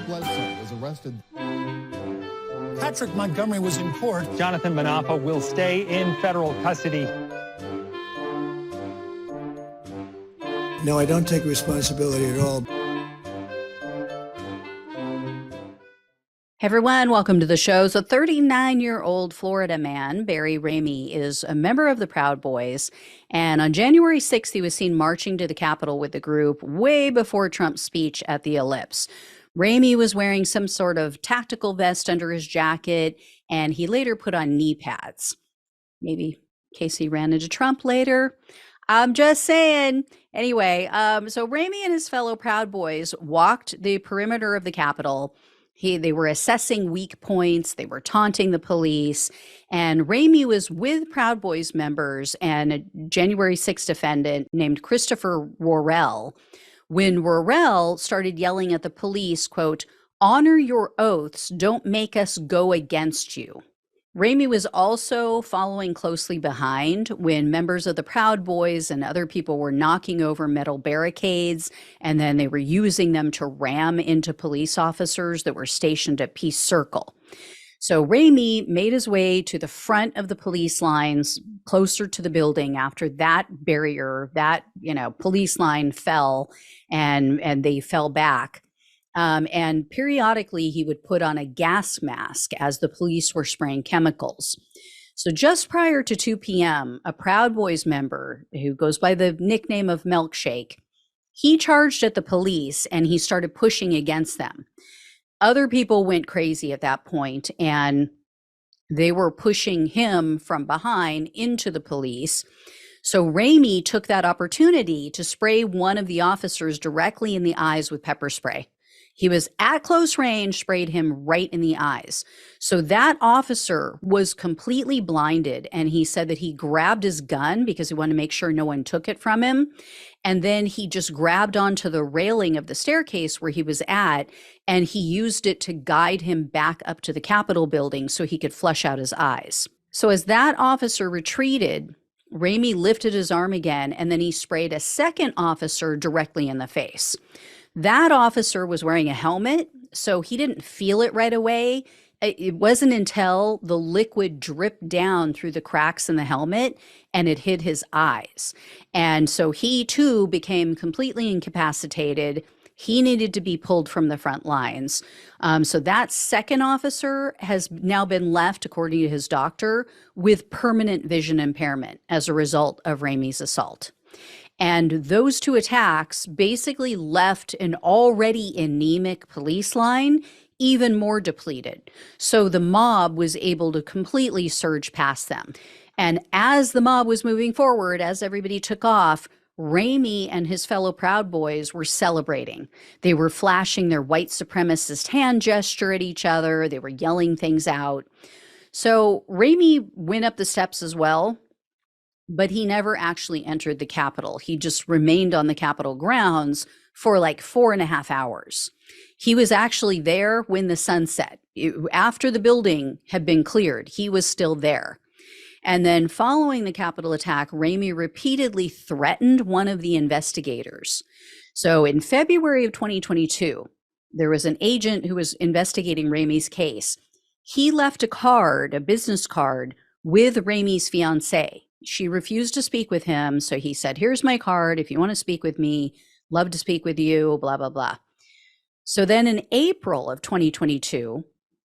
Bledsoe was arrested. Patrick Montgomery was in court. Jonathan Manapa will stay in federal custody. No, I don't take responsibility at all. Hey everyone, welcome to the show. So 39-year-old Florida man, Barry Ramey, is a member of the Proud Boys. And on January 6th, he was seen marching to the Capitol with the group way before Trump's speech at the Ellipse. Ramey was wearing some sort of tactical vest under his jacket, and he later put on knee pads. Maybe in case he ran into Trump later. I'm just saying. Anyway, so Ramey and his fellow Proud Boys walked the perimeter of the Capitol. They were assessing weak points. They were taunting the police. And Ramey was with Proud Boys members and a January 6th defendant named Christopher Worrell. When Worrell started yelling at the police, quote, "Honor your oaths, don't make us go against you." Ramey was also following closely behind when members of the Proud Boys and other people were knocking over metal barricades, and then they were using them to ram into police officers that were stationed at Peace Circle. So Ramey made his way to the front of the police lines, closer to the building after that barrier, that police line fell and they fell back. And periodically he would put on a gas mask as the police were spraying chemicals. So just prior to 2 p.m., a Proud Boys member who goes by the nickname of Milkshake, he charged at the police and he started pushing against them. Other people went crazy at that point, and they were pushing him from behind into the police. So Ramey took that opportunity to spray one of the officers directly in the eyes with pepper spray. He was at close range, sprayed him right in the eyes. So that officer was completely blinded, and he said that he grabbed his gun because he wanted to make sure no one took it from him. And then he just grabbed onto the railing of the staircase where he was at, and he used it to guide him back up to the Capitol building so he could flush out his eyes. So as that officer retreated, Ramey lifted his arm again, and then he sprayed a second officer directly in the face. That officer was wearing a helmet, so he didn't feel it right away. It wasn't until the liquid dripped down through the cracks in the helmet and it hit his eyes. And so he too became completely incapacitated. He needed to be pulled from the front lines. So that second officer has now been left, according to his doctor, with permanent vision impairment as a result of Ramey's assault. And those two attacks basically left an already anemic police line even more depleted. So the mob was able to completely surge past them. And as the mob was moving forward, as everybody took off, Ramey and his fellow Proud Boys were celebrating. They were flashing their white supremacist hand gesture at each other. They were yelling things out. So Ramey went up the steps as well, but he never actually entered the Capitol. He just remained on the Capitol grounds for like 4.5 hours. He was actually there when the sun set. After the building had been cleared, he was still there. And then following the Capitol attack, Ramey repeatedly threatened one of the investigators. So in February of 2022, there was an agent who was investigating Ramey's case. He left a card, a business card, with Ramey's fiancée. She refused to speak with him, so he said, "Here's my card. If you want to speak with me, love to speak with you, blah, blah, blah." So then in April of 2022,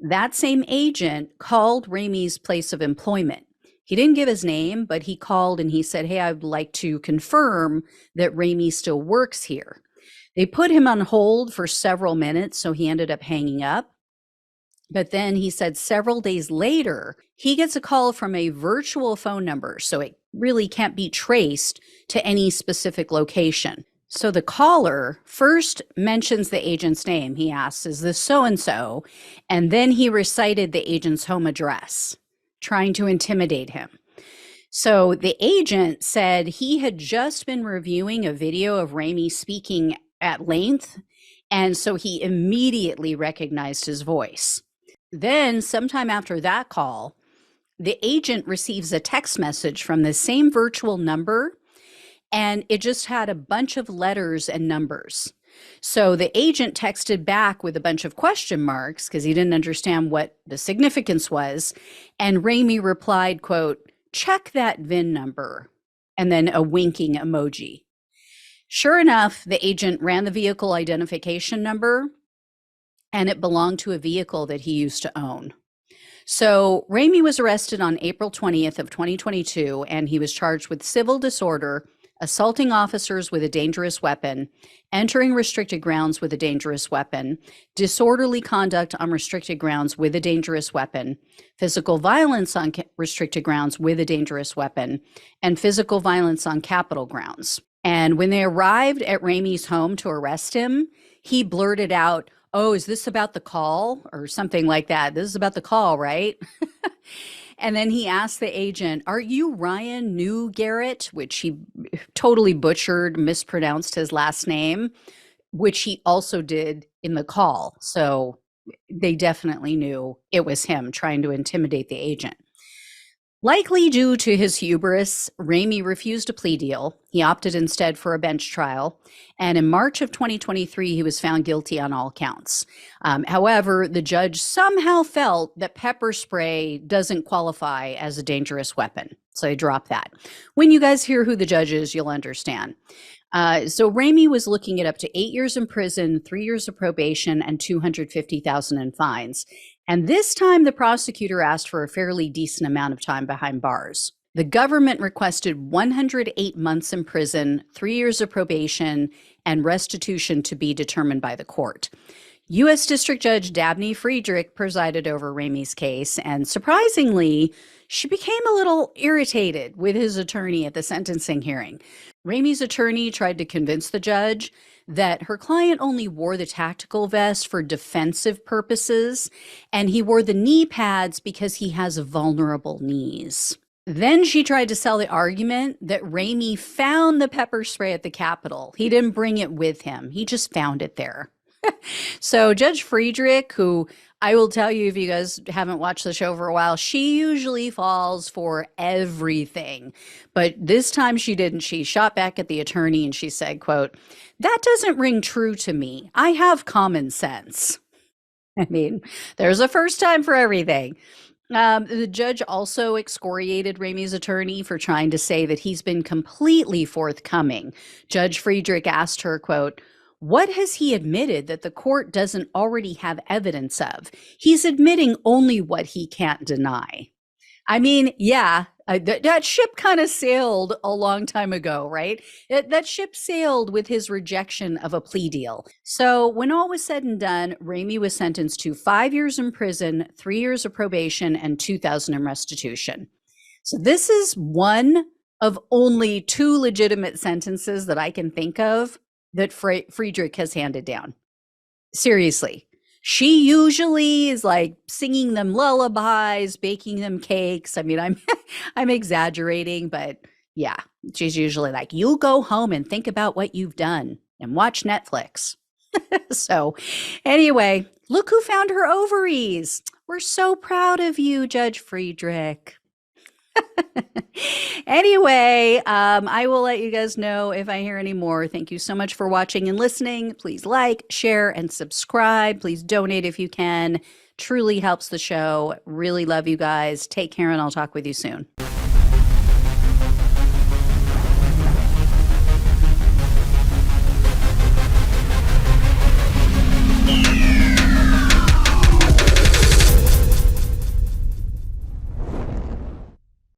that same agent called Ramey's place of employment. He didn't give his name, but he called and he said, "Hey, I'd like to confirm that Ramey still works here." They put him on hold for several minutes, so he ended up hanging up. But then he said several days later, he gets a call from a virtual phone number, so it really can't be traced to any specific location. So the caller first mentions the agent's name. He asks, "Is this so-and-so?" And then he recited the agent's home address, trying to intimidate him. So the agent said he had just been reviewing a video of Ramey speaking at length, and so he immediately recognized his voice. Then, sometime after that call, the agent receives a text message from the same virtual number, and it just had a bunch of letters and numbers. So the agent texted back with a bunch of question marks because he didn't understand what the significance was. And Ramey replied, quote, check that VIN number, and then a winking emoji. Sure enough, the agent ran the vehicle identification number, and it belonged to a vehicle that he used to own. So Ramey was arrested on April 20th of 2022, and he was charged with civil disorder, assaulting officers with a dangerous weapon, entering restricted grounds with a dangerous weapon, disorderly conduct on restricted grounds with a dangerous weapon, physical violence on restricted grounds with a dangerous weapon, and physical violence on capital grounds. And when they arrived at Ramey's home to arrest him, he blurted out, "Oh, is this about the call?" or something like that. "This is about the call, right?" And then he asked the agent, "Are you Ryan New Garrett?" Which he totally butchered, mispronounced his last name, which he also did in the call. So they definitely knew it was him trying to intimidate the agent. Likely due to his hubris, Ramey refused a plea deal. He opted instead for a bench trial. And in March of 2023, he was found guilty on all counts. However, the judge somehow felt that pepper spray doesn't qualify as a dangerous weapon. So they dropped that. When you guys hear who the judge is, you'll understand. So Ramey was looking at up to 8 years in prison, 3 years of probation, and $250,000 in fines. And this time, the prosecutor asked for a fairly decent amount of time behind bars. The government requested 108 months in prison, 3 years of probation, and restitution to be determined by the court. U.S. District Judge Dabney Friedrich presided over Ramey's case, and surprisingly, she became a little irritated with his attorney at the sentencing hearing. Ramey's attorney tried to convince the judge that her client only wore the tactical vest for defensive purposes, and he wore the knee pads because he has vulnerable knees. Then she tried to sell the argument that Ramey found the pepper spray at the Capitol. He didn't bring it with him. He just found it there. So Judge Friedrich, who I will tell you, if you guys haven't watched the show for a while, she usually falls for everything. But this time she didn't. She shot back at the attorney and she said, quote, "That doesn't ring true to me. I have common sense." I mean, there's a first time for everything. The judge also excoriated Ramey's attorney for trying to say that he's been completely forthcoming. Judge Friedrich asked her, quote, "What has he admitted that the court doesn't already have evidence of? He's admitting only what he can't deny." I mean, yeah, that ship kind of sailed a long time ago, right? That ship sailed with his rejection of a plea deal. So when all was said and done, Ramey was sentenced to 5 years in prison, 3 years of probation, and $2,000 in restitution. So this is one of only 2 legitimate sentences that I can think of that Friedrich has handed down. Seriously. She usually is like singing them lullabies, baking them cakes. I mean, I'm exaggerating, but yeah, she's usually like, "You go home and think about what you've done and watch Netflix." So anyway, look who found her ovaries. We're so proud of you, Judge Friedrich. Anyway, I will let you guys know if I hear any more. Thank you so much for watching and listening. Please like, share, and subscribe. Please donate if you can. Truly helps the show. Really love you guys. Take care, and I'll talk with you soon.